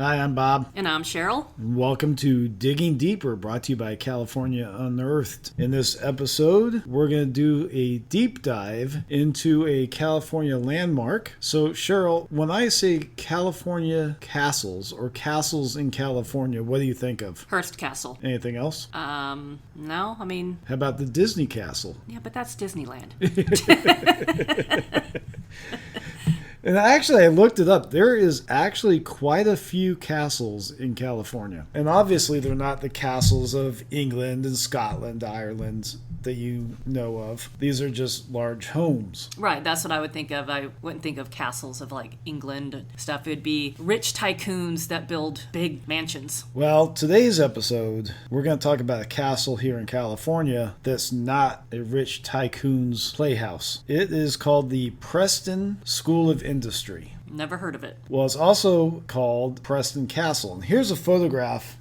Hi, I'm Bob. And I'm Cheryl. Welcome to Digging Deeper, brought to you by California Unearthed. In this episode, we're going to do a deep dive into a California landmark. So, Cheryl, when I say California castles or castles in California, what do you think of? Hearst Castle. Anything else? No, I mean... How about the Disney Castle? Yeah, but that's Disneyland. And actually, I looked it up. There is actually quite a few castles in California. And obviously, they're not the castles of England and Scotland, Ireland that you know of. These are just large homes. Right, that's what I would think of. I wouldn't think of castles of like England and stuff. It would be rich tycoons that build big mansions. Well, today's episode, we're going to talk about a castle here in California that's not a rich tycoon's playhouse. It is called the Preston School of Industry. Never heard of it. Well, it's also called Preston Castle. And here's a photograph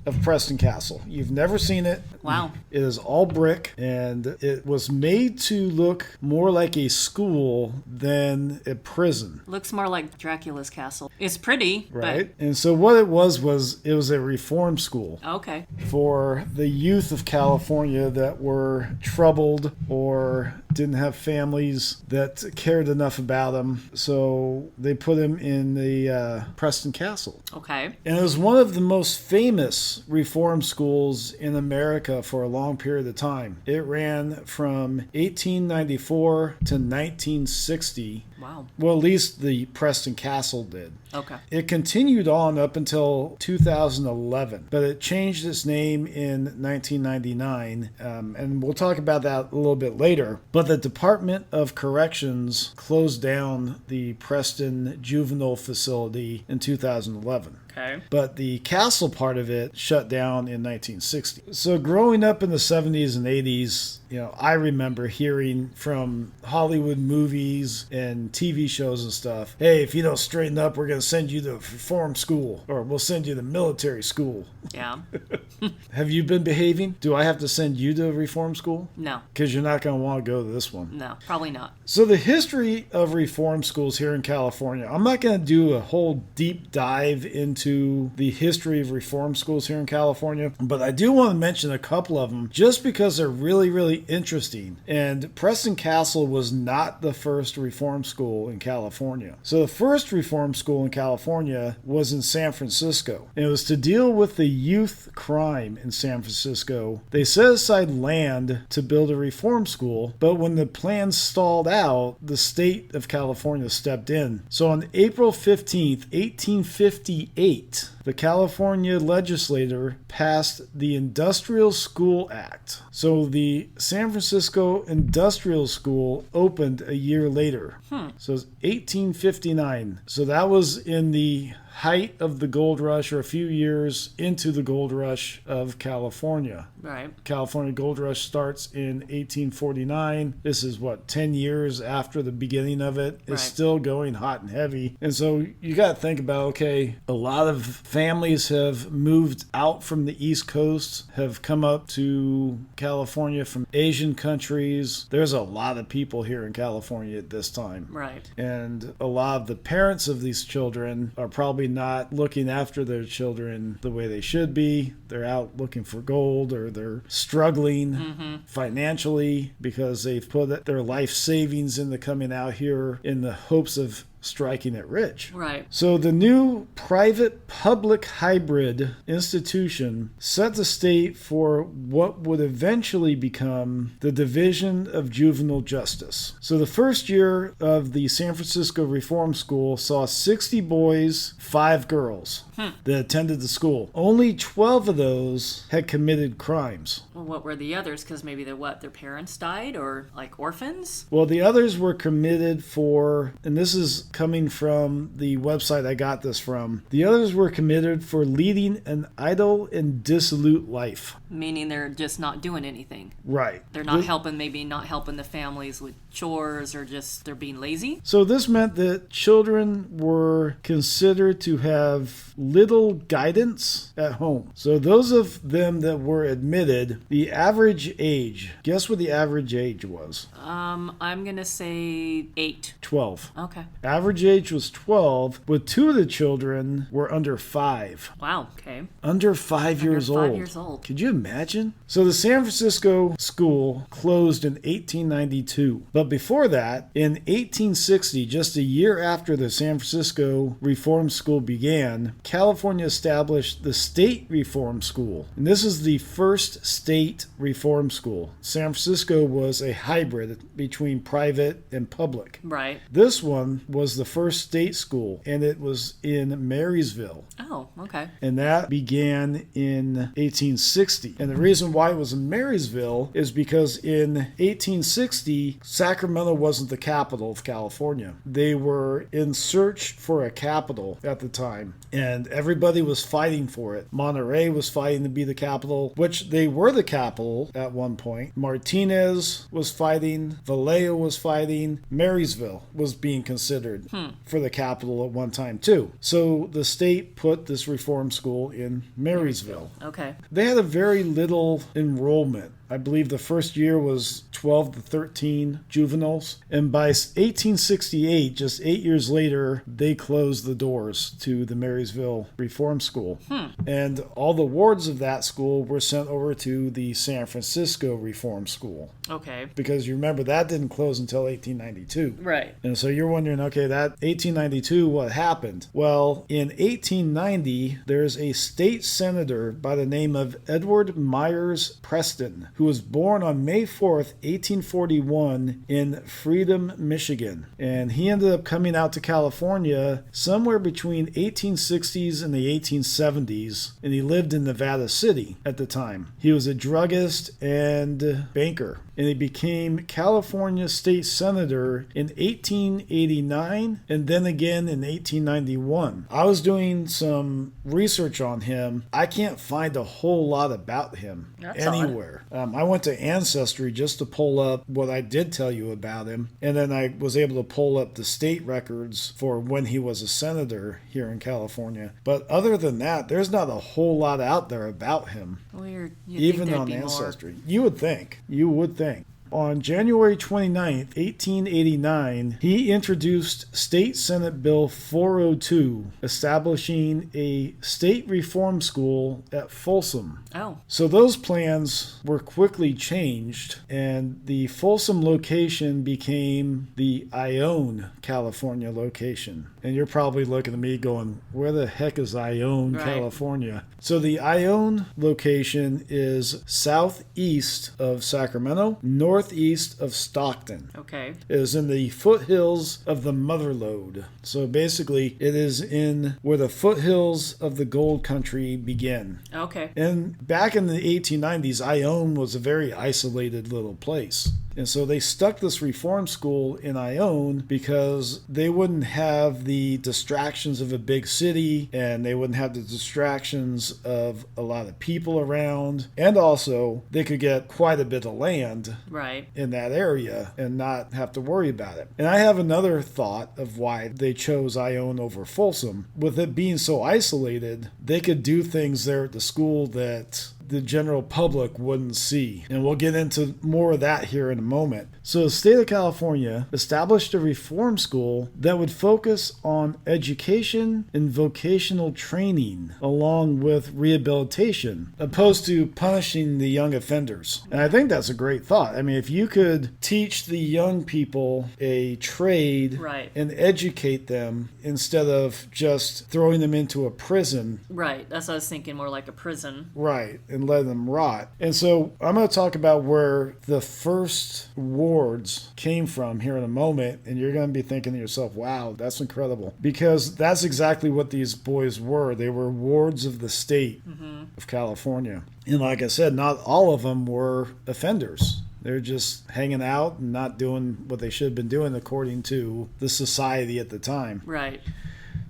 of Preston Castle. You've never seen it. Wow. It is all brick, and it was made to look more like a school than a prison. Looks more like Dracula's castle. It's pretty, right? And so what it was it was a reform school. Okay. For the youth of California that were troubled or didn't have families that cared enough about them. So they put him in the Preston Castle. Okay. And it was one of the most famous reform schools in America for a long period of time. It ran from 1894 to 1960. Wow. Well, at least the Preston Castle did. Okay. It continued on up until 2011, but it changed its name in 1999, and we'll talk about that a little bit later. But the Department of Corrections closed down the Preston Juvenile Facility in 2011. Okay. But the castle part of it shut down in 1960. So growing up in the 70s and 80s, I remember hearing from Hollywood movies and TV shows and stuff, hey, if you don't straighten up, we're going to send you to reform school, or we'll send you to military school. Yeah. Have you been behaving? Do I have to send you to reform school? No. Because you're not going to want to go to this one. No, probably not. So the history of reform schools here in California, I'm not going to do a whole deep dive into the history of reform schools here in California, but I do want to mention a couple of them just because they're really, really interesting. And Preston Castle was not the first reform school in California. So the first reform school in California was in San Francisco. And it was to deal with the youth crime in San Francisco. They set aside land to build a reform school, but when the plans stalled out, the state of California stepped in. So on April 15th, 1858, the California legislature passed the Industrial School Act. So the San Francisco Industrial School opened a year later. So it's 1859. So that was in the height of the gold rush, or a few years into the gold rush of California. Right. California gold rush starts in 1849. This is 10 years after the beginning of it. It's still going hot and heavy. And so you got to think about, okay, a lot of families have moved out from the East Coast, have come up to California from Asian countries. There's a lot of people here in California at this time. Right. And a lot of the parents of these children are probably not looking after their children the way they should be. They're out looking for gold, or they're struggling financially because they've put their life savings into coming out here in the hopes of striking it rich. Right. So the new private-public hybrid institution set the state for what would eventually become the Division of Juvenile Justice. So the first year of the San Francisco Reform School saw 60 boys, 5 girls that attended the school. Only 12 of those had committed crimes. Well, what were the others? Because maybe their parents died, or like orphans? Well, the others were committed for, and this is coming from the website I got this from, the others were committed for leading an idle and dissolute life. Meaning they're just not doing anything. Right. They're not helping the families with chores, or just they're being lazy. So this meant that children were considered to have little guidance at home. So those of them that were admitted, the average age, guess what the average age was? I'm going to say 8. 12. Okay. Average average age was 12, with 2 of the children were under 5. Wow. Okay. Under 5 years old. 5 years old. Could you imagine? So the San Francisco school closed in 1892. But before that, in 1860, just a year after the San Francisco Reform School began, California established the State Reform School. And this is the first state reform school. San Francisco was a hybrid between private and public. Right. This one was the first state school, and it was in Marysville. Oh, okay. And that began in 1860. And the reason why it was in Marysville is because in 1860, Sacramento wasn't the capital of California. They were in search for a capital at the time, and everybody was fighting for it. Monterey was fighting to be the capital, which they were the capital at one point. Martinez was fighting. Vallejo was fighting. Marysville was being considered for the capital at one time, too. So the state put this reform school in Marysville. Okay. They had a very little enrollment. I believe the first year was 12 to 13 juveniles. And by 1868, just 8 years later, they closed the doors to the Marysville Reform School. And all the wards of that school were sent over to the San Francisco Reform School. Okay. Because you remember, that didn't close until 1892. Right. And so you're wondering, okay, that 1892, what happened? Well, in 1890, there's a state senator by the name of Edward Myers Preston, who was born on May 4th, 1841 in Freedom, Michigan. And he ended up coming out to California somewhere between 1860s and the 1870s, and he lived in Nevada City at the time. He was a druggist and banker, and he became California State Senator in 1889 and then again in 1891. I was doing some research on him. I can't find a whole lot about him anywhere. I went to Ancestry just to pull up what I did tell you about him, and then I was able to pull up the state records for when he was a senator here in California. But other than that, there's not a whole lot out there about him. Well, Even on Ancestry. You would think. On January 29th, 1889, he introduced State Senate Bill 402, establishing a state reform school at Folsom. Oh. So those plans were quickly changed, and the Folsom location became the Ione, California location. And you're probably looking at me going, where the heck is Ione, California? So the Ione location is southeast of Sacramento, northeast of Stockton. Okay. It is in the foothills of the Mother Lode. So basically, it is in where the foothills of the gold country begin. Okay. And back in the 1890s, Ione was a very isolated little place. And so they stuck this reform school in Ione because they wouldn't have the distractions of a big city, and they wouldn't have the distractions of a lot of people around. And also, they could get quite a bit of land in that area and not have to worry about it. And I have another thought of why they chose Ione over Folsom. With it being so isolated, they could do things there at the school that the general public wouldn't see. And we'll get into more of that here in a moment. So the state of California established a reform school that would focus on education and vocational training along with rehabilitation, opposed to punishing the young offenders. And I think that's a great thought. I mean, if you could teach the young people a trade and educate them instead of just throwing them into a prison. Right. That's what I was thinking, more like a prison. Right. And let them rot. And so I'm going to talk about where the first wards came from here in a moment, and you're going to be thinking to yourself, wow, that's incredible. Because that's exactly what these boys were. They were wards of the state of California. And like I said, not all of them were offenders. They're just hanging out and not doing what they should have been doing according to the society at the time. Right.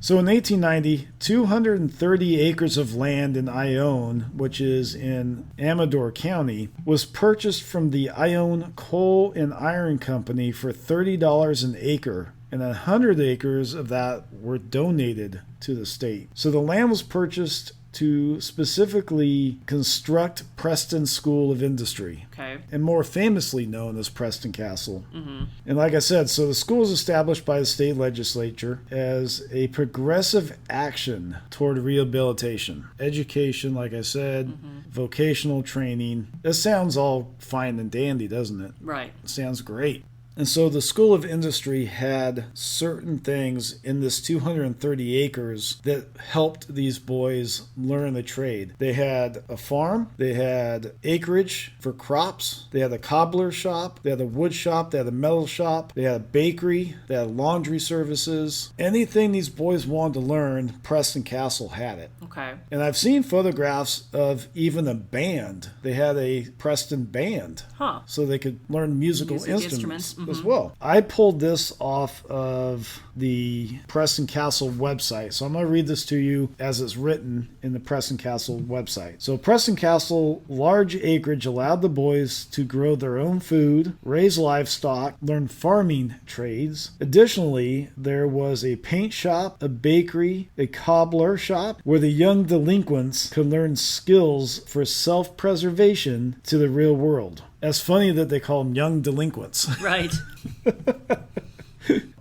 So in 1890, 230 acres of land in Ione, which is in Amador County, was purchased from the Ione Coal and Iron Company for $30 an acre, and 100 acres of that were donated to the state. So the land was purchased to specifically construct Preston School of Industry. Okay. And more famously known as Preston Castle. And like I said, so the school was established by the state legislature as a progressive action toward rehabilitation. Education, like I said, vocational training. This sounds all fine and dandy, doesn't it? Right. It sounds great. And so the School of Industry had certain things in this 230 acres that helped these boys learn the trade. They had a farm, they had acreage for crops, they had a cobbler shop, they had a wood shop, they had a metal shop, they had a bakery, they had laundry services. Anything these boys wanted to learn, Preston Castle had it. Okay. And I've seen photographs of even a band. They had a Preston band. Huh. So they could learn musical Music instruments instruments. as well. I pulled this off of the Preston Castle website. So I'm going to read this to you as it's written in the Preston Castle website. So Preston Castle, large acreage allowed the boys to grow their own food, raise livestock, learn farming trades. Additionally, there was a paint shop, a bakery, a cobbler shop where the young delinquents could learn skills for self-preservation to the real world. That's funny that they call them young delinquents. Right.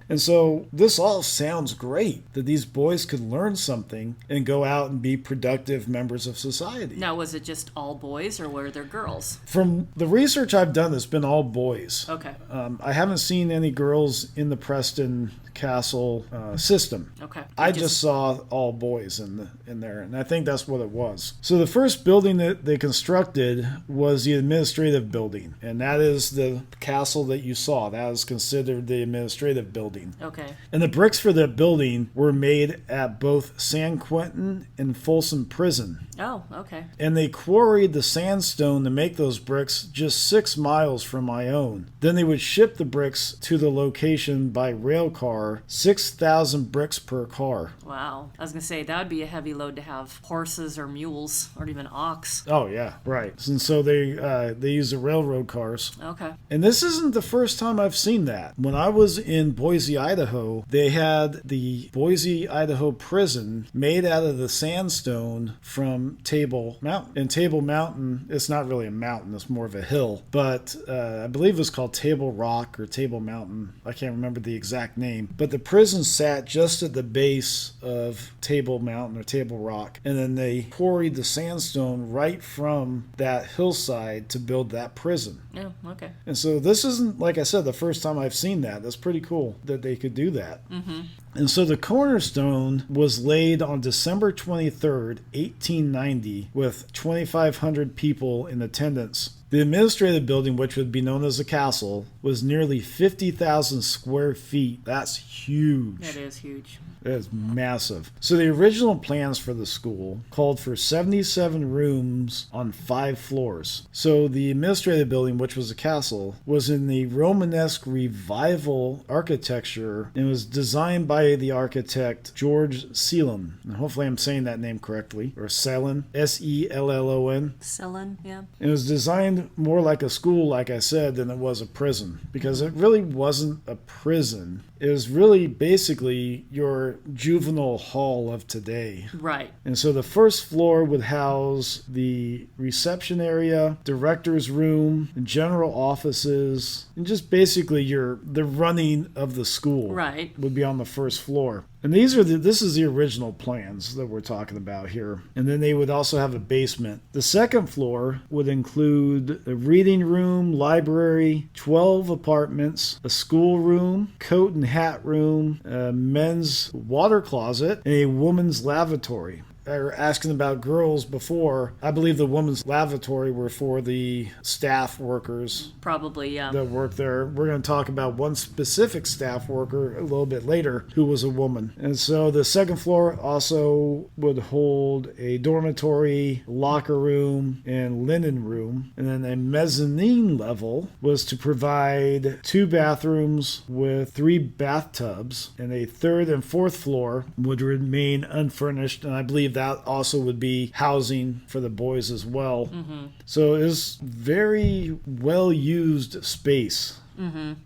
And so this all sounds great, that these boys could learn something and go out and be productive members of society. Now, was it just all boys or were there girls? From the research I've done, it's been all boys. Okay. I haven't seen any girls in the Preston Castle system. Okay. I just saw all boys in there, and I think that's what it was. So the first building that they constructed was the administrative building, and that is the castle that you saw. That is considered the administrative building. Okay. And the bricks for that building were made at both San Quentin and Folsom Prison. Oh, okay. And they quarried the sandstone to make those bricks just 6 miles from Ione. Then they would ship the bricks to the location by rail car, 6,000 bricks per car. Wow. I was going to say, that would be a heavy load to have horses or mules or even ox. Oh, yeah, right. And so they use the railroad cars. Okay. And this isn't the first time I've seen that. When I was in Boise, Idaho, they had the Boise, Idaho prison made out of the sandstone from Table Mountain. And Table Mountain, it's not really a mountain, it's more of a hill. But I believe it was called Table Rock or Table Mountain. I can't remember the exact name. But the prison sat just at the base of Table Mountain or Table Rock. And then they quarried the sandstone right from that hillside to build that prison. Yeah, okay. And so this isn't, like I said, the first time I've seen that. That's pretty cool that they could do that. Mm-hmm. And so the cornerstone was laid on December 23rd, 1890, with 2,500 people in attendance. The administrative building, which would be known as the castle, was nearly 50,000 square feet. That's huge. That is huge. That is massive. So the original plans for the school called for 77 rooms on 5 floors. So the administrative building, which was a castle, was in the Romanesque Revival architecture and was designed by the architect George Sellon. And hopefully I'm saying that name correctly. Or Sellon. Sellon. Sellon, yeah. It was designed more like a school, like I said, than it was a prison. Because it really wasn't a prison. It was really basically your juvenile hall of today. Right. And so the first floor would house the reception area, director's room, general offices, and just basically the running of the school. Right. Would be on the first floor. And this is the original plans that we're talking about here. And then they would also have a basement. The second floor would include a reading room, library, 12 apartments, a school room, coat and hat room, a men's water closet, and a woman's lavatory. I were asking about girls before. I believe the women's lavatory were for the staff workers. Probably, yeah. That work there. We're going to talk about one specific staff worker a little bit later who was a woman. And so the second floor also would hold a dormitory, locker room, and linen room. And then a mezzanine level was to provide 2 bathrooms with 3 bathtubs. And a third and fourth floor would remain unfurnished. And I believe that also would be housing for the boys as well. Mm-hmm. So it was very well used space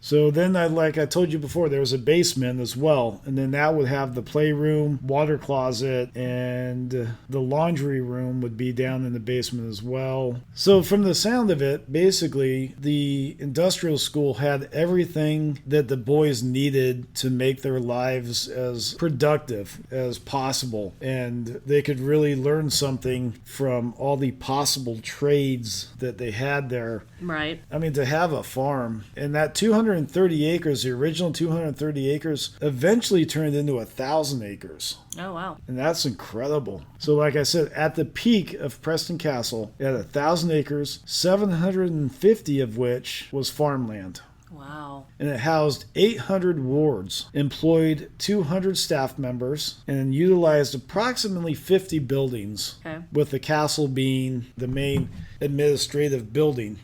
So then, like I told you before, there was a basement as well. And then that would have the playroom, water closet, and the laundry room would be down in the basement as well. So from the sound of it, basically, the industrial school had everything that the boys needed to make their lives as productive as possible. And they could really learn something from all the possible trades that they had there. Right. I mean, to have a farm, and that 230 acres, the original 230 acres, eventually turned into 1,000 acres. Oh, wow. And that's incredible. So like I said, at the peak of Preston Castle, it had 1,000 acres, 750 of which was farmland. Wow. And it housed 800 wards, employed 200 staff members, and utilized approximately 50 buildings, with the castle being the main administrative building.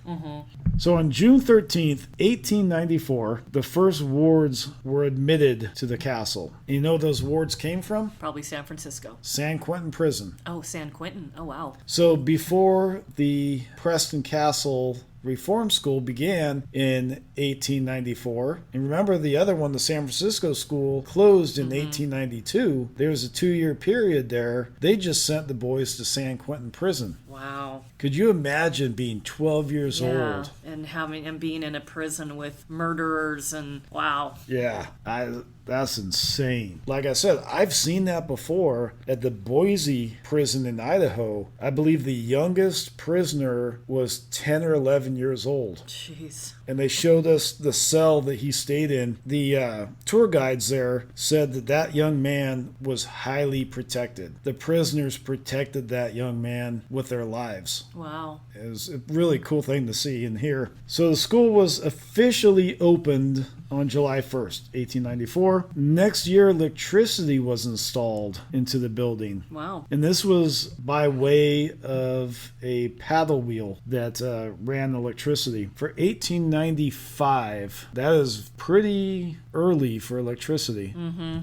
So on June 13th, 1894, the first wards were admitted to the castle. And you know where those wards came from? Probably San Francisco. San Quentin Prison. Oh, San Quentin. Oh, wow. So before the Preston Castle Reform School began in 1894. And remember, the other one, the San Francisco School, closed in 1892. There was a 2-year period there. They just sent the boys to San Quentin Prison. Wow. Could you imagine being 12 years old? And being in a prison with murderers and wow. Yeah, that's insane. Like I said, I've seen that before at the Boise prison in Idaho. I believe the youngest prisoner was 10 or 11 years old. Jeez. And they showed us the cell that he stayed in. The tour guides there said that young man was highly protected. The prisoners protected that young man with their lives. Wow. It was a really cool thing to see and hear. So the school was officially opened on July 1st, 1894. Next year, electricity was installed into the building. Wow. And this was by way of a paddle wheel that ran electricity. For 1895, that is pretty early for electricity.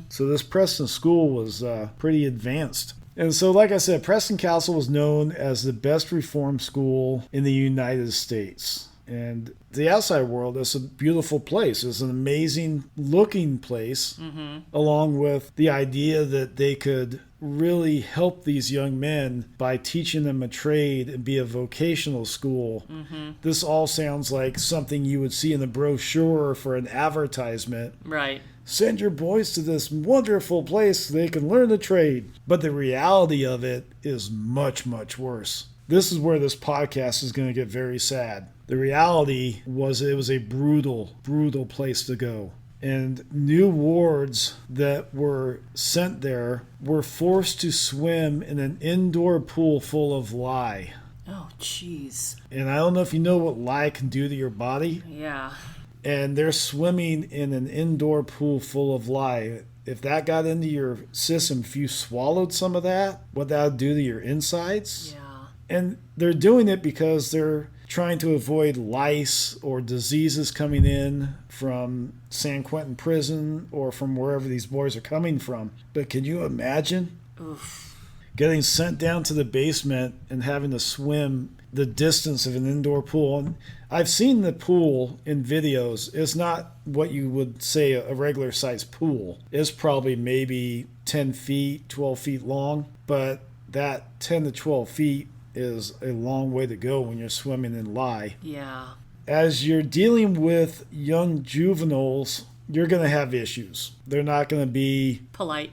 So this Preston school was pretty advanced. And so, like I said, Preston Castle was known as the best reform school in the United States. And the outside world, it's a beautiful place. It's an amazing looking place, along with the idea that they could really help these young men by teaching them a trade and be a vocational school. This all sounds like something you would see in the brochure for an advertisement. Right. Send your boys to this wonderful place so they can learn the trade. But the reality of it is much, much worse. This is where this podcast is going to get very sad. The reality was it was a brutal, brutal place to go. And new wards that were sent there were forced to swim in an indoor pool full of lye. Oh, jeez. And I don't know if you know what lye can do to your body. Yeah. And they're swimming in an indoor pool full of lye. If that got into your system, if you swallowed some of that, what that would do to your insides. Yeah. And they're doing it because they're trying to avoid lice or diseases coming in from San Quentin Prison or from wherever these boys are coming from. But can you imagine getting sent down to the basement and having to swim the distance of an indoor pool? And I've seen the pool in videos. It's not what you would say a regular sized pool. It's probably maybe 10 feet, 12 feet long. But that 10 to 12 feet is a long way to go when you're swimming in lye. Yeah. As you're dealing with young juveniles, you're going to have issues. They're not going to be polite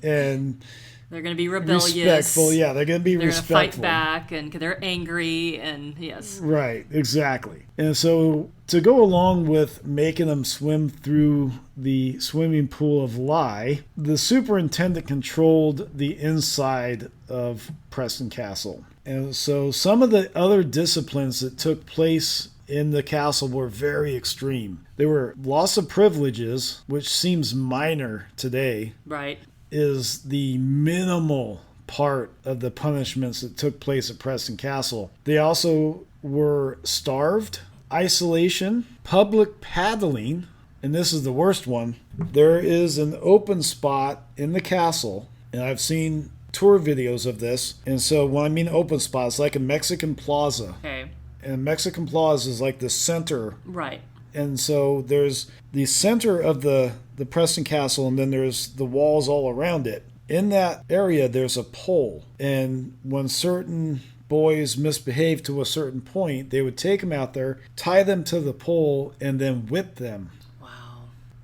and they're going to be rebellious. Respectful. Yeah, they're going to be respectful. They're going to fight back, and they're angry, and yes. Right, exactly. And so to go along with making them swim through the swimming pool of lye, the superintendent controlled the inside of Preston Castle. And so some of the other disciplines that took place in the castle were very extreme. There were loss of privileges, which seems minor today. Right. Is the minimal part of the punishments that took place at Preston Castle. They also were starved, isolation, public paddling, and this is the worst one. There is an open spot in the castle, and I've seen tour videos of this. And so when I mean open spot, it's like a Mexican plaza. Okay. And Mexican plaza is like the center right. And so there's the center of the Preston Castle, and then there's the walls all around it. In that area, there's a pole. And when certain boys misbehaved to a certain point, they would take them out there, tie them to the pole, and then whip them. Wow.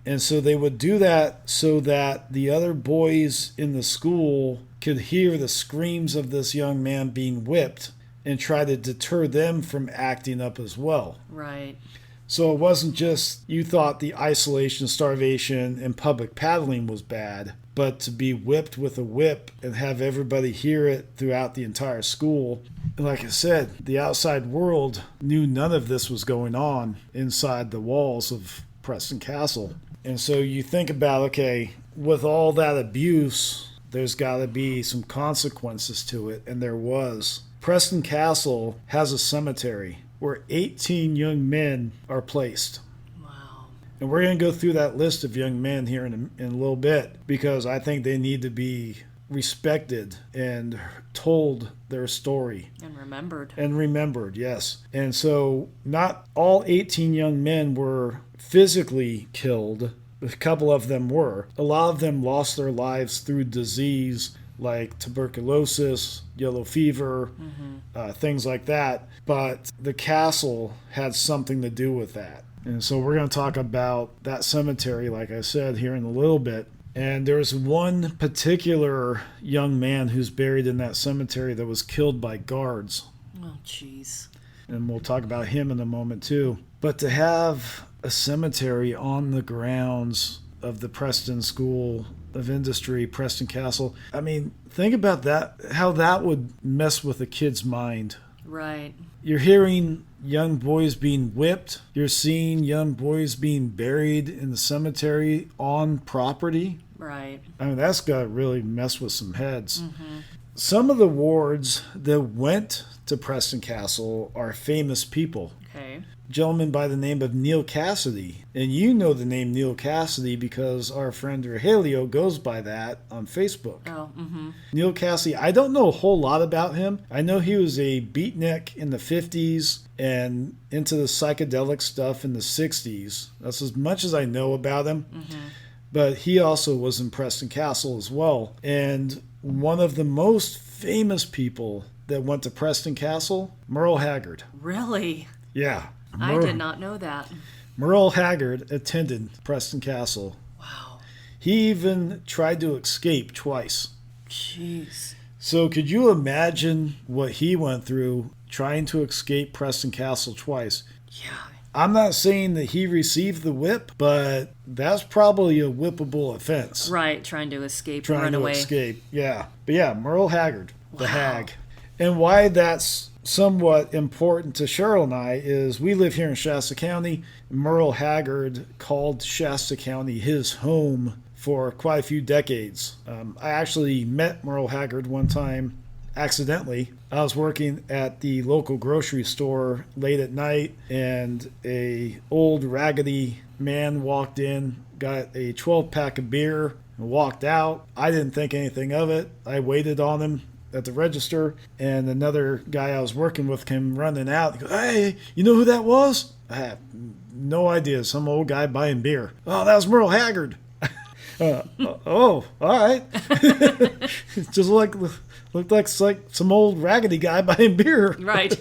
And so they would do that so that the other boys in the school could hear the screams of this young man being whipped and try to deter them from acting up as well. Right. So it wasn't just you thought the isolation, starvation, and public paddling was bad, but to be whipped with a whip and have everybody hear it throughout the entire school. And like I said, the outside world knew none of this was going on inside the walls of Preston Castle. And so you think about, okay, with all that abuse, there's got to be some consequences to it, and there was. Preston Castle has a cemetery where 18 young men are placed. Wow. And we're going to go through that list of young men here in a little bit, because I think they need to be respected and told their story. And remembered. And remembered, yes. And so not all 18 young men were physically killed. A couple of them were. A lot of them lost their lives through disease like tuberculosis, yellow fever, things like that. But the castle had something to do with that. And so we're going to talk about that cemetery, like I said, here in a little bit. And there's one particular young man who's buried in that cemetery that was killed by guards. Oh, jeez. And we'll talk about him in a moment, too. But to have a cemetery on the grounds of the Preston School of Industry, Preston Castle, I mean, think about that, how that would mess with a kid's mind. Right. You're hearing young boys being whipped. You're seeing young boys being buried in the cemetery on property. Right. I mean, that's got to really mess with some heads. Some of the wards that went to Preston Castle are famous people. Okay. A gentleman by the name of Neil Cassidy. And you know the name Neil Cassidy because our friend Rogelio goes by that on Facebook. Oh, Neil Cassidy, I don't know a whole lot about him. I know he was a beatnik in the 50s and into the psychedelic stuff in the 60s. That's as much as I know about him. But he also was in Preston Castle as well. And one of the most famous people that went to Preston Castle, Merle Haggard. Really? Yeah. I did not know that. Merle Haggard attended Preston Castle. Wow. He even tried to escape twice. Jeez. So could you imagine what he went through trying to escape Preston Castle twice? Yeah. I'm not saying that he received the whip, but that's probably a whippable offense. Right, trying to escape, Trying run to away. escape, yeah. But yeah, Merle Haggard, the Wow. hag. And why that's somewhat important to Cheryl and I is we live here in Shasta County. Merle Haggard called Shasta County his home for quite a few decades. I actually met Merle Haggard one time accidentally. I was working at the local grocery store late at night, and a old raggedy man walked in, got a 12-pack of beer, and walked out. I didn't think anything of it. I waited on him at the register, and another guy I was working with came running out. He goes, "Hey, you know who that was?" I have no idea. Some old guy buying beer. "Oh, that was Merle Haggard." Oh, all right. Just looked like some old raggedy guy buying beer. Right.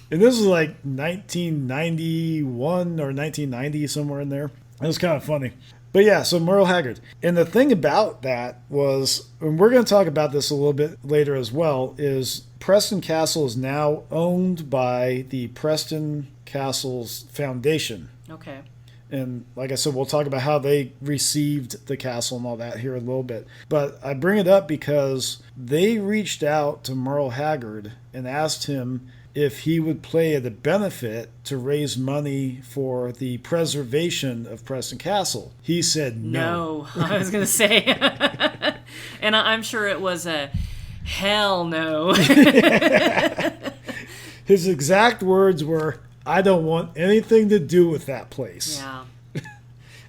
And this was like 1991 or 1990, somewhere in there. It was kind of funny. But yeah, so Merle Haggard. And the thing about that was, and we're going to talk about this a little bit later as well, is Preston Castle is now owned by the Preston Castle's Foundation. Okay. And like I said, we'll talk about how they received the castle and all that here in a little bit. But I bring it up because they reached out to Merle Haggard and asked him if he would play at a benefit to raise money for the preservation of Preston Castle. He said no. No, I was going to say. And I'm sure it was a hell no. His exact words were, "I don't want anything to do with that place." Yeah.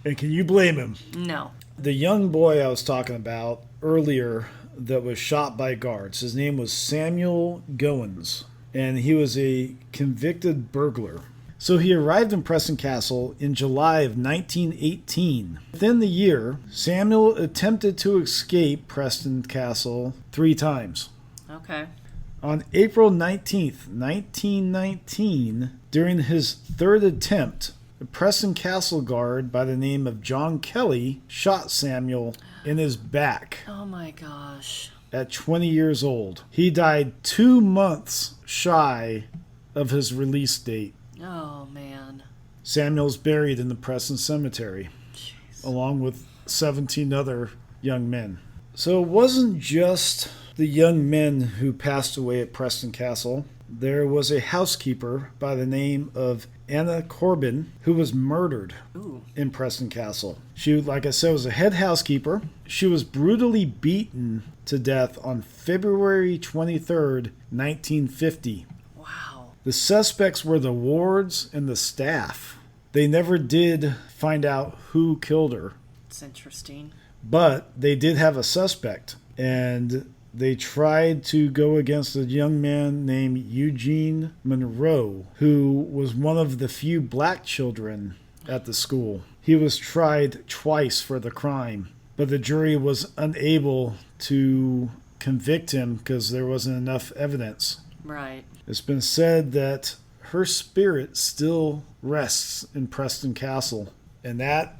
And can you blame him? No. The young boy I was talking about earlier that was shot by guards, his name was Samuel Goins, and he was a convicted burglar. So he arrived in Preston Castle in July of 1918. Within the year, Samuel attempted to escape Preston Castle 3 times. Okay. On April 19th, 1919, during his 3rd attempt, a Preston Castle guard by the name of John Kelly shot Samuel in his back Oh my gosh. at 20 years old. He died 2 months shy of his release date. Oh man. Samuel's buried in the Preston Cemetery, Jeez. along with 17 other young men. So it wasn't just the young men who passed away at Preston Castle. There was a housekeeper by the name of Anna Corbin who was murdered Ooh. in Preston Castle. She, like I said, was a head housekeeper. She was brutally beaten to death on February 23rd, 1950. Wow. The suspects were the wards and the staff. They never did find out who killed her, It's interesting. but they did have a suspect, and they tried to go against a young man named Eugene Monroe, who was one of the few black children at the school. He was tried twice for the crime, but the jury was unable to convict him because there wasn't enough evidence. Right. It's been said that her spirit still rests in Preston Castle, and that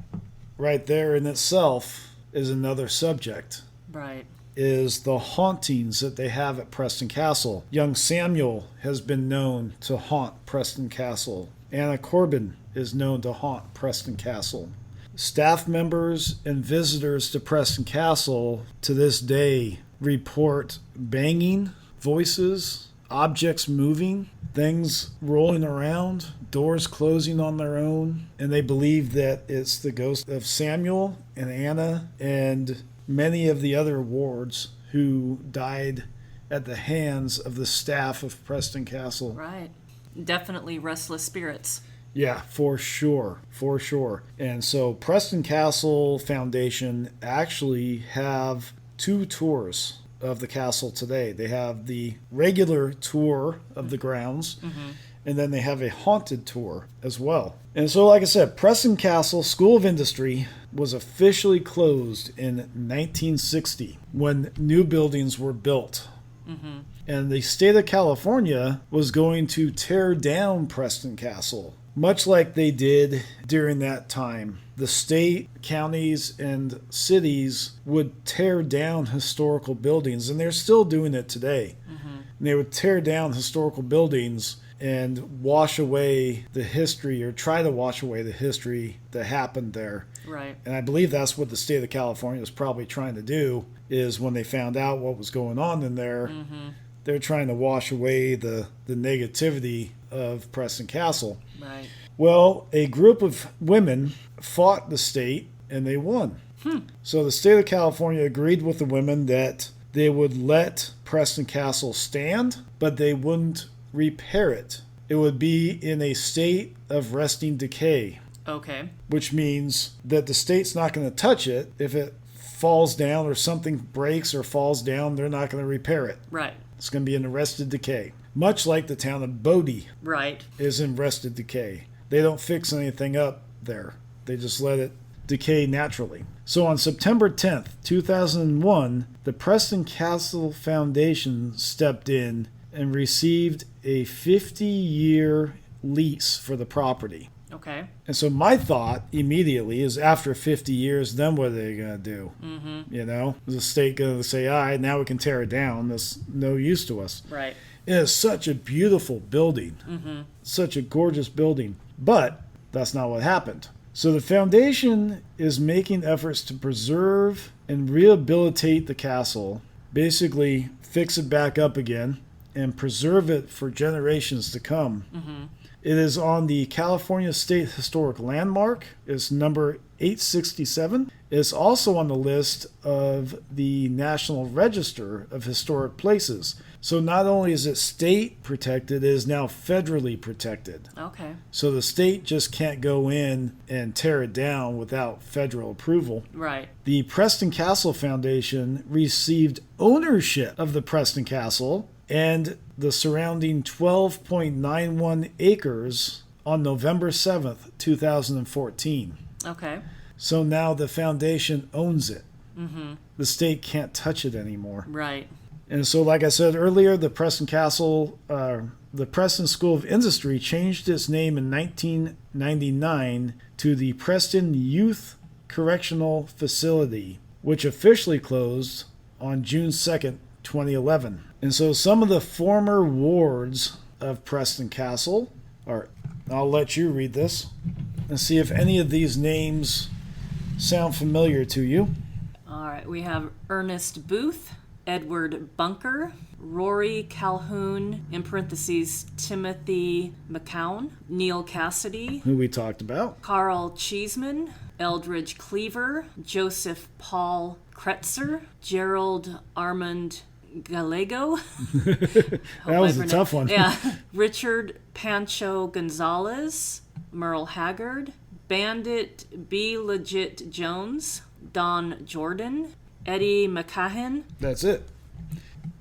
right there in itself is another subject. Right. Is the hauntings that they have at Preston Castle. Young Samuel has been known to haunt Preston Castle. Anna Corbin is known to haunt Preston Castle. Staff members and visitors to Preston Castle to this day report banging, voices, objects moving, things rolling around, doors closing on their own, and they believe that it's the ghost of Samuel and Anna and many of the other wards who died at the hands of the staff of Preston Castle. Right. Definitely restless spirits. Yeah, for sure. For sure. And so Preston Castle Foundation actually have 2 tours of the castle today. They have the regular tour of the grounds, and then they have a haunted tour as well. And so, like I said, Preston Castle School of Industry was officially closed in 1960 when new buildings were built. And the state of California was going to tear down Preston Castle, much like they did during that time. The state, counties, and cities would tear down historical buildings, and they're still doing it today. And they would tear down historical buildings and wash away the history, or try to wash away the history that happened there. Right. And I believe that's what the state of California was probably trying to do, is when they found out what was going on in there, they're trying to wash away the negativity of Preston Castle. Right. Well, a group of women fought the state, and they won. So the state of California agreed with the women that they would let Preston Castle stand, but they wouldn't repair it. It would be in a state of resting decay, Okay. which means that the state's not going to touch it. If it falls down or something breaks or falls down, they're not going to repair it. Right. It's going to be in arrested decay. Much like the town of Bodie Right. is in arrested decay. They don't fix anything up there. They just let it decay naturally. So on September 10th, 2001, the Preston Castle Foundation stepped in and received a 50-year lease for the property. Okay. And so my thought immediately is, after 50 years, then what are they going to do? You know, is the state going to say, all right, now we can tear it down. That's no use to us. Right. It is such a beautiful building, such a gorgeous building. But that's not what happened. So the foundation is making efforts to preserve and rehabilitate the castle, basically fix it back up again and preserve it for generations to come. It is on the California State Historic Landmark. It's number 867. It's also on the list of the National Register of Historic Places. So not only is it state protected, it is now federally protected. Okay. So the state just can't go in and tear it down without federal approval. Right. The Preston Castle Foundation received ownership of the Preston Castle and the surrounding 12.91 acres on November 7th, 2014. Okay. So now the foundation owns it. The state can't touch it anymore. Right. And so, like I said earlier, the Preston Castle, the Preston School of Industry changed its name in 1999 to the Preston Youth Correctional Facility, which officially closed on June 2nd, 2011. And so some of the former wards of Preston Castle are, I'll let you read this and see if any of these names sound familiar to you. All right. We have Ernest Booth, Edward Bunker, Rory Calhoun, in parentheses, Timothy McCown, Neil Cassidy, Who we talked about. Carl Cheeseman, Eldridge Cleaver, Joseph Paul Kretzer, Gerald Armand Gallego. That was a tough one. Yeah. Richard Pancho Gonzalez, Merle Haggard, Bandit B. Legit Jones, Don Jordan, Eddie McCahan. That's it.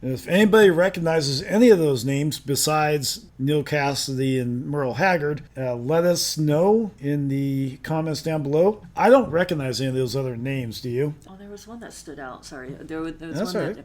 If anybody recognizes any of those names besides Neil Cassidy and Merle Haggard, let us know in the comments down below. I don't recognize any of those other names. Do you? Oh, there was one that stood out. Sorry. There was That's one all right. that...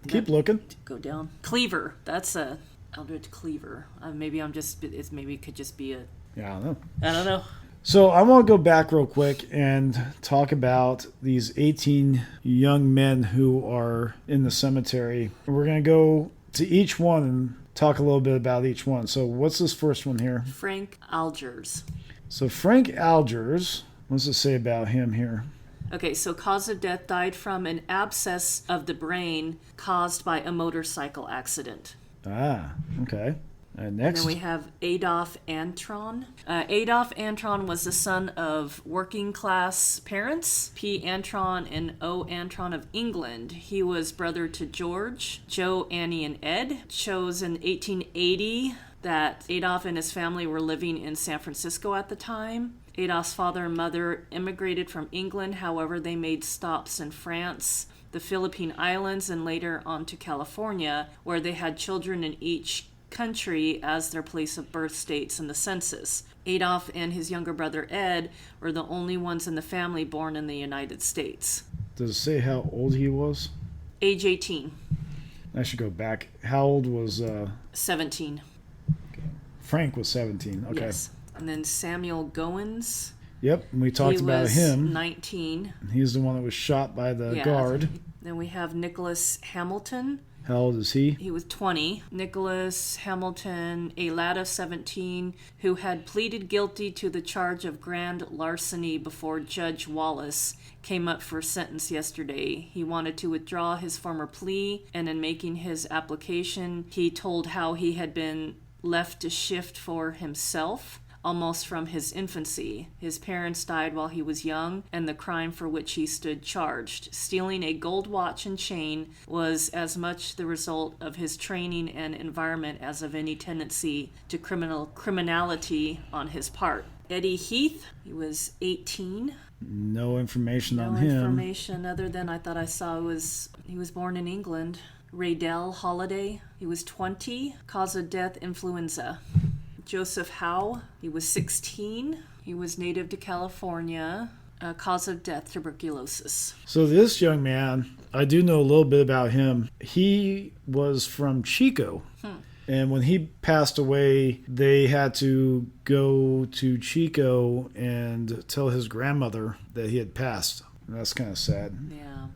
Keep looking. Go down. Cleaver. That's a Eldridge Cleaver. Maybe I'm just... Maybe it could just be a... Yeah, I don't know. I don't know. So I want to go back real quick and talk about these 18 young men who are in the cemetery. We're going to go to each one and talk a little bit about each one. So what's this first one here? Frank Algiers. So Frank Algiers, what's it say about him here? Okay, so cause of death, died from an abscess of the brain caused by a motorcycle accident. Ah, okay. Next. And then we have Adolf Antron. Adolf Antron was the son of working class parents, P. Antron and O. Antron of England. He was brother to George, Joe, Annie, and Ed. Chose in 1880 that Adolf and his family were living in San Francisco at the time. Adolf's father and mother immigrated from England. However, they made stops in France, the Philippine Islands, and later on to California, where they had children in each country as their place of birth states in the census. Adolf and his younger brother Ed were the only ones in the family born in the United States. Does it say how old he was? Age 18. I should go back. How old was 17. Frank was 17. Okay. Yes. And then Samuel Goins. Yep, we talked about him. 19. He's the one that was shot by the guard. Then we have Nicholas Hamilton. How old is he? He was 20. Nicholas Hamilton, a lad of 17, who had pleaded guilty to the charge of grand larceny before Judge Wallace came up for sentence yesterday. He wanted to withdraw his former plea, and in making his application, he told how he had been left to shift for himself almost from his infancy. His parents died while he was young, and the crime for which he stood charged, stealing a gold watch and chain, was as much the result of his training and environment as of any tendency to criminality on his part. Eddie Heath, he was 18. No information on him. No information other than I thought I saw he was born in England. Raydell Holiday, he was 20. Cause of death, influenza. Joseph Howe, he was 16. He was native to California. Cause of death, tuberculosis. So this young man, I do know a little bit about him. He was from Chico. And when he passed away, they had to go to Chico and tell his grandmother that he had passed. And that's kind of sad. Yeah.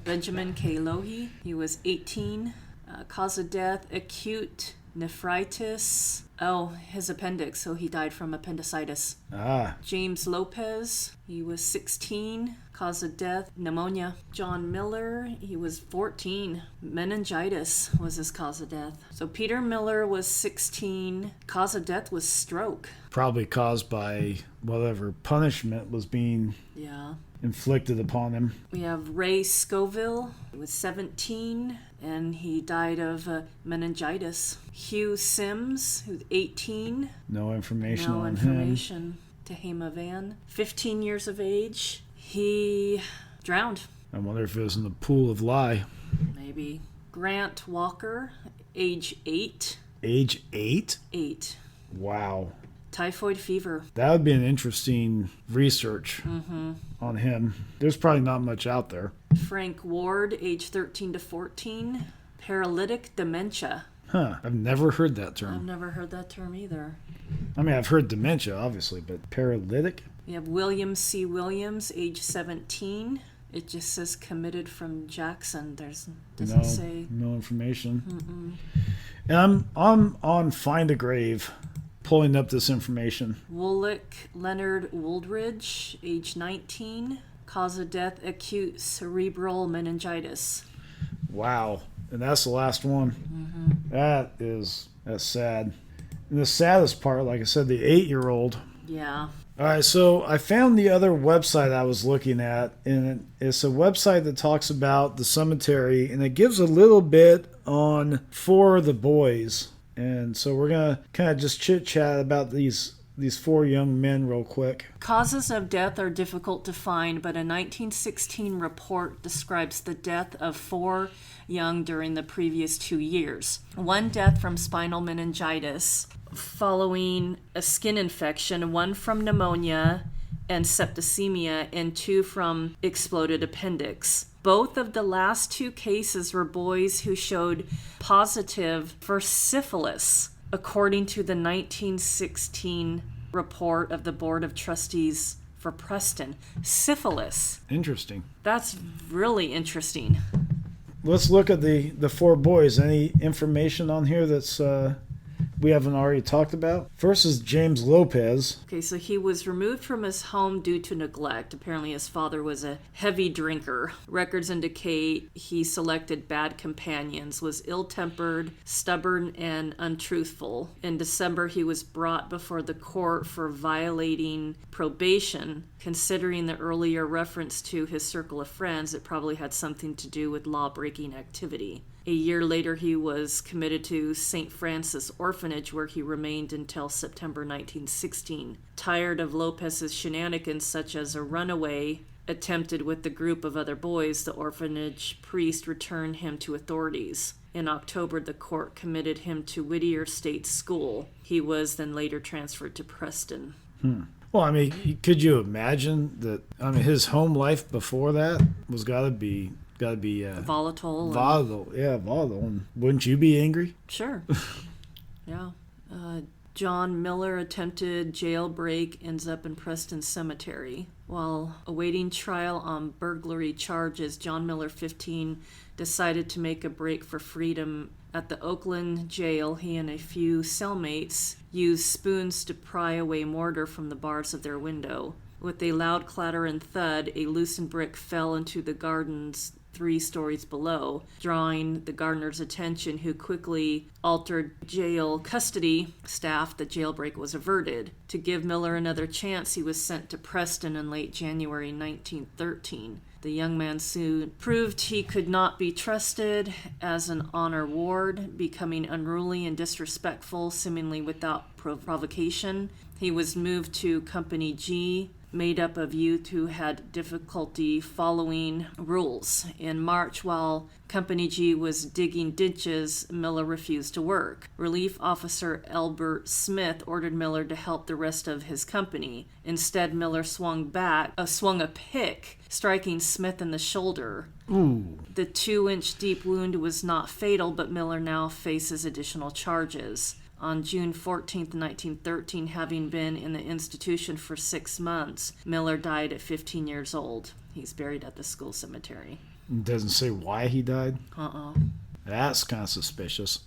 Benjamin K. Lohi, he was 18. Cause of death, acute nephritis. Oh, his appendix, so he died from appendicitis. James Lopez, he was 16. Cause of death, pneumonia. John Miller, he was 14. Meningitis was his cause of death. So Peter Miller was 16. Cause of death was stroke. Probably caused by whatever punishment was being inflicted upon him. We have Ray Scoville, he was 17, and he died of meningitis. Hugh Sims, who's 18. No information No on information. him. Tehama Van, 15 years of age. He drowned. I wonder if it was in the pool of lye. Maybe. Grant Walker, age 8. Age 8? 8. Wow. Typhoid fever. That would be an interesting research on him. There's probably not much out there. Frank Ward, age 13 to 14. Paralytic dementia. Huh. I've never heard that I've term. never heard that term either. I mean, I've heard dementia, obviously, but paralytic? We have William C. Williams, age 17. It just says committed from Jackson. Doesn't say. No information. And I'm on Find a Grave, pulling up this information. Woollick Leonard Wooldridge, age 19. Cause of death, acute cerebral meningitis. Wow. And that's the last one. That's sad. And the saddest part, like I said, the 8-year-old. Yeah. All right, so I found the other website I was looking at, and it's a website that talks about the cemetery, and it gives a little bit on 4 of the boys. And so we're going to kind of just chit-chat about these 4 young men real quick. Causes of death are difficult to find, but a 1916 report describes the death of 4 young during the previous 2 years. 1 death from spinal meningitis following a skin infection, 1 from pneumonia and septicemia, and 2 from exploded appendix. Both of the last 2 cases were boys who showed positive for syphilis, according to the 1916 report of the Board of Trustees for Preston. Syphilis. Interesting. That's really interesting. Let's look at the 4 boys. Any information on here that's we haven't already talked about? First is James Lopez. Okay, so he was removed from his home due to neglect. Apparently his father was a heavy drinker. Records indicate he selected bad companions, was ill-tempered, stubborn, and untruthful. In December, he was brought before the court for violating probation. Considering the earlier reference to his circle of friends, it probably had something to do with law-breaking activity. A year later, he was committed to St. Francis Orphanage, where he remained until September 1916. Tired of Lopez's shenanigans, such as a runaway attempted with the group of other boys, the orphanage priest returned him to authorities. In October, the court committed him to Whittier State School. He was then later transferred to Preston. Well, I mean, could you imagine that? I mean, his home life before that was got to be Volatile. volatile. Yeah, volatile. And wouldn't you be angry? Sure. Yeah. John Miller attempted jailbreak, ends up in Preston Cemetery. While awaiting trial on burglary charges, John Miller, 15, decided to make a break for freedom. At the Oakland jail, he and a few cellmates used spoons to pry away mortar from the bars of their window. With a loud clatter and thud, a loosened brick fell into the gardens 3 stories below, drawing the gardener's attention, who quickly altered jail custody staff. The jailbreak was averted. To give Miller another chance, he was sent to Preston in late January 1913. The young man soon proved he could not be trusted as an honor ward, becoming unruly and disrespectful, seemingly without provocation. He was moved to Company G, made up of youth who had difficulty following rules. In March, while Company G was digging ditches, Miller refused to work. Relief Officer Albert Smith ordered Miller to help the rest of his company. Instead, Miller swung a pick, striking Smith in the shoulder. Ooh. The 2-inch deep wound was not fatal, but Miller now faces additional charges. On June 14, 1913, having been in the institution for 6 months, Miller died at 15 years old. He's buried at the school cemetery. It doesn't say why he died? Uh-uh. That's kind of suspicious.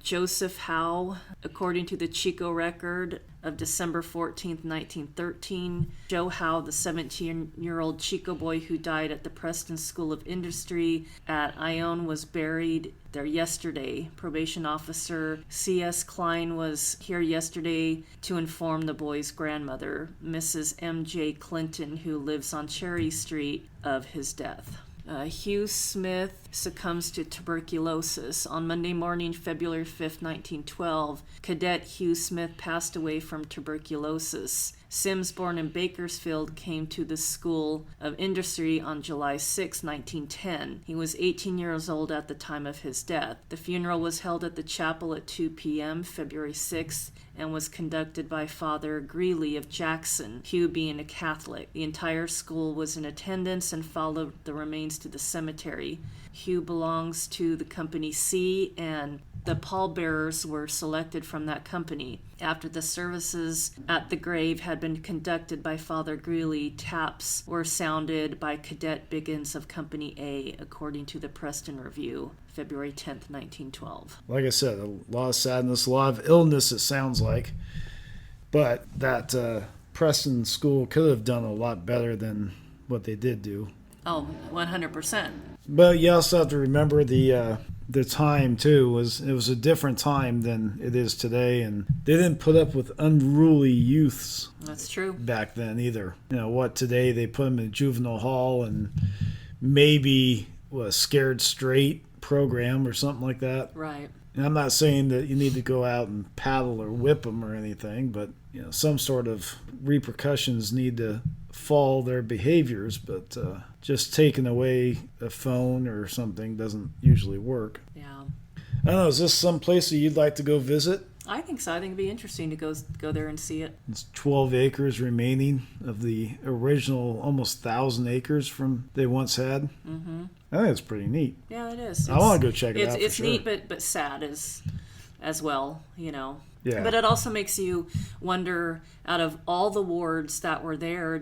Joseph Howe, according to the Chico record of December 14, 1913, Joe Howe, the 17-year-old Chico boy who died at the Preston School of Industry at Ione, was buried there yesterday. Probation officer C.S. Klein was here yesterday to inform the boy's grandmother, Mrs. M.J. Clinton, who lives on Cherry Street, of his death. Hugh Smith succumbs to tuberculosis. On Monday morning, February 5, 1912, Cadet Hugh Smith passed away from tuberculosis. Sims, born in Bakersfield, came to the School of Industry on July 6, 1910. He was 18 years old at the time of his death. The funeral was held at the chapel at 2 p.m., February 6th, and was conducted by Father Greeley of Jackson, Hugh being a Catholic. The entire school was in attendance and followed the remains to the cemetery. Hugh belongs to the Company C, and the pallbearers were selected from that company. After the services at the grave had been conducted by Father Greeley, taps were sounded by Cadet Biggins of Company A, according to the Preston Review, February 10th, 1912. Like I said, a lot of sadness, a lot of illness, it sounds like. But that Preston school could have done a lot better than what they did do. Oh, 100%. But you also have to remember the time too. It was a different time than it is today, and they didn't put up with unruly youths. That's true. Back then either. You know what? Today they put them in juvenile hall and maybe a scared straight program or something like that. Right. And I'm not saying that you need to go out and paddle or whip them or anything, but some sort of repercussions need to fall their behaviors. But just taking away a phone or something doesn't usually work. Yeah. I don't know. Is this some place that you'd like to go visit? I think so. I think it'd be interesting to go there and see it. It's 12 acres remaining of the original almost 1,000 acres from they once had. Mm-hmm. I think it's pretty neat. Yeah, it is. I want to go check it out. It's for neat, sure. but sad as well. Yeah. But it also makes you wonder, out of all the wards that were there,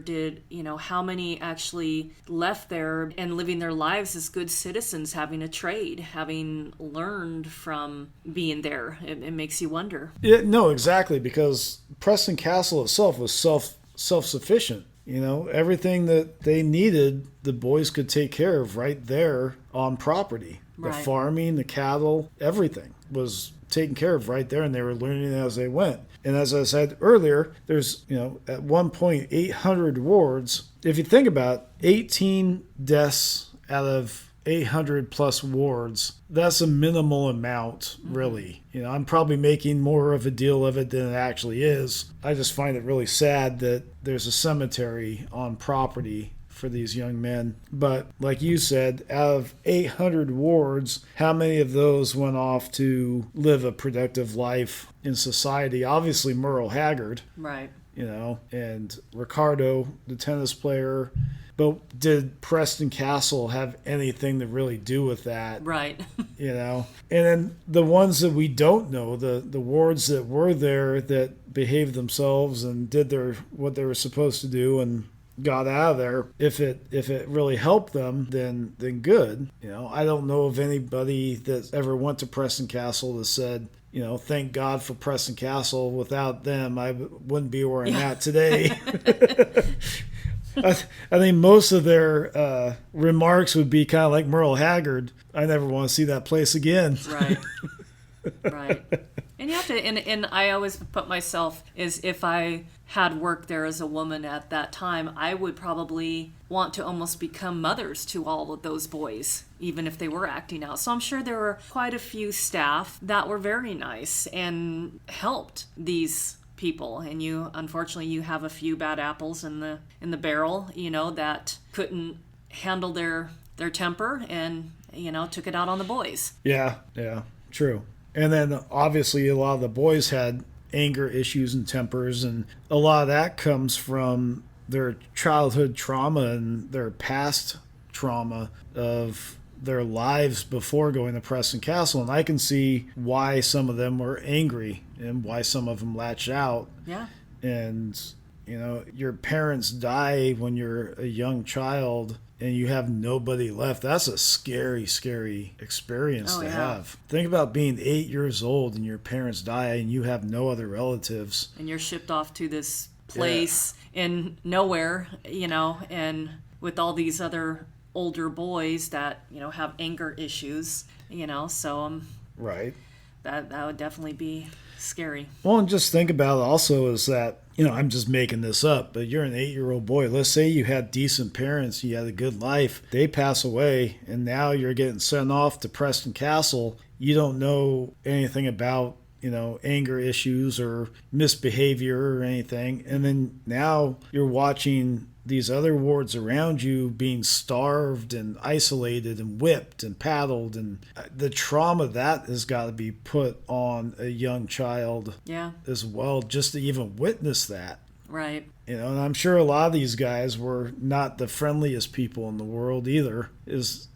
how many actually left there and living their lives as good citizens, having a trade, having learned from being there. It makes you wonder. Yeah, no, exactly, because Preston Castle itself was self-sufficient. Everything that they needed, the boys could take care of right there on property. Right. The farming, the cattle, everything was taken care of right there, and they were learning as they went. And as I said earlier, there's, at one point, 800 wards. If you think about 18 deaths out of 800 plus wards, that's a minimal amount, really. I'm probably making more of a deal of it than it actually is. I just find it really sad that there's a cemetery on property for these young men. But like you said, out of 800 wards, how many of those went off to live a productive life in society? Obviously Merle Haggard. Right. And Ricardo, the tennis player. But did Preston Castle have anything to really do with that? Right. And then the ones that we don't know, the wards that were there that behaved themselves and did what they were supposed to do and got out of there, if it really helped them, then good. I don't know of anybody that ever went to Preston Castle that said, thank God for Preston Castle. Without them, I wouldn't be where I'm at today. I think most of their remarks would be kind of like Merle Haggard. I never want to see that place again. Right. Right. And you have to, and I always put myself as if I had worked there as a woman at that time, I would probably want to almost become mothers to all of those boys, even if they were acting out. So I'm sure there were quite a few staff that were very nice and helped these people. And unfortunately, you have a few bad apples in the barrel, that couldn't handle their temper and, took it out on the boys. Yeah, true. And then obviously a lot of the boys had anger issues and tempers, and a lot of that comes from their childhood trauma and their past trauma of their lives before going to Preston Castle. And I can see why some of them were angry and why some of them latched out. Yeah. And, your parents die when you're a young child and you have nobody left. That's a scary, scary experience to have. Think about being 8 years old and your parents die and you have no other relatives. And you're shipped off to this place in nowhere, and with all these other older boys that, have anger issues, so right. That would definitely be scary. Well, and just think about it also is that, I'm just making this up, but you're an 8-year-old boy. Let's say you had decent parents, you had a good life. They pass away, and now you're getting sent off to Preston Castle. You don't know anything about anger issues or misbehavior or anything. And then now you're watching these other wards around you being starved and isolated and whipped and paddled, and the trauma that has got to be put on a young child as well, just to even witness that. Right. And I'm sure a lot of these guys were not the friendliest people in the world either. Is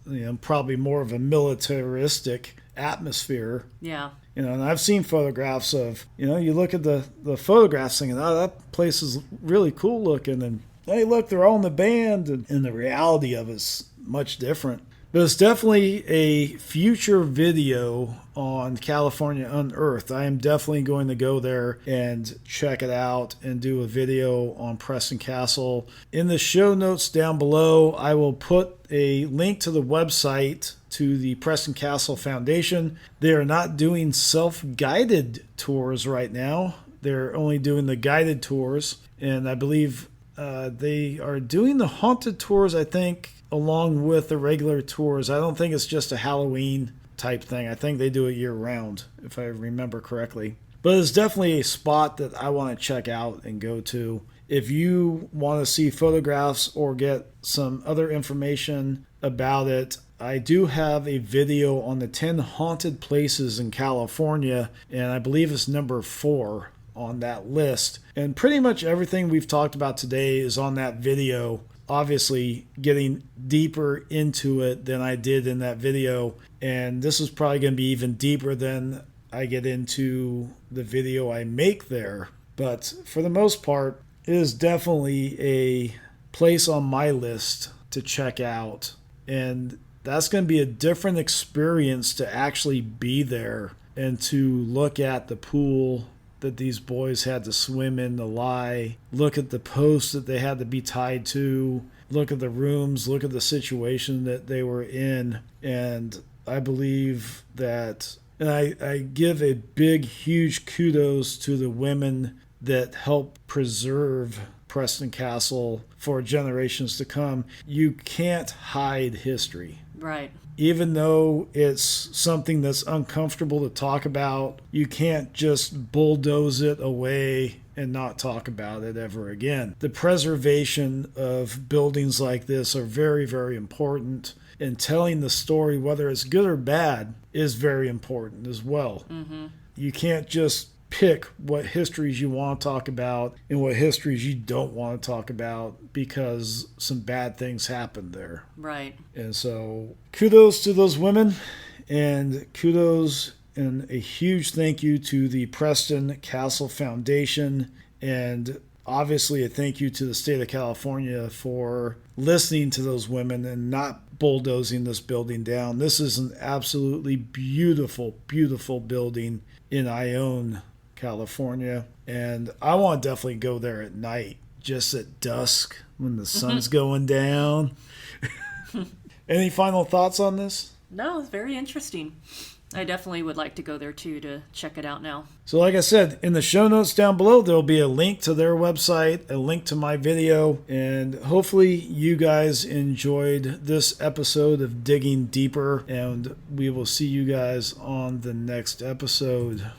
probably more of a militaristic atmosphere. Yeah. And I've seen photographs of, you look at the photographs thinking, oh, that place is really cool looking, and hey, look, they're all in the band, and the reality of it's much different. But it's definitely a future video on California Unearthed. I am definitely going to go there and check it out and do a video on Preston Castle. In the show notes down below, I will put a link to the website to the Preston Castle Foundation. They are not doing self-guided tours right now. They're only doing the guided tours, and I believe they are doing the haunted tours, I think, along with the regular tours. I don't think it's just a Halloween type thing. I think they do it year round, if I remember correctly. But it's definitely a spot that I want to check out and go to. If you want to see photographs or get some other information about it, I do have a video on the 10 haunted places in California, and I believe it's number 4 on that list. And pretty much everything we've talked about today is on that video. Obviously getting deeper into it than I did in that video, and this is probably going to be even deeper than I get into the video I make there. But for the most part, it is definitely a place on my list to check out, and that's going to be a different experience to actually be there and to look at the pool that these boys had to swim in to lie, look at the posts that they had to be tied to, look at the rooms, look at the situation that they were in. And I believe that, and I give a big, huge kudos to the women that help preserve Preston Castle for generations to come. You can't hide history. Right. Even though it's something that's uncomfortable to talk about, you can't just bulldoze it away and not talk about it ever again. The preservation of buildings like this are very, very important, and telling the story, whether it's good or bad, is very important as well. Mm-hmm. You can't just pick what histories you want to talk about and what histories you don't want to talk about because some bad things happened there. Right. And so kudos to those women, and kudos and a huge thank you to the Preston Castle Foundation, and obviously a thank you to the state of California for listening to those women and not bulldozing this building down. This is an absolutely beautiful, beautiful building in Ione, California, and I want to definitely go there at night, just at dusk when the sun's going down. Any final thoughts on this? No, it's very interesting. I definitely would like to go there too to check it out now. So like I said, in the show notes down below, there'll be a link to their website, a link to my video, and hopefully you guys enjoyed this episode of Digging Deeper, and we will see you guys on the next episode.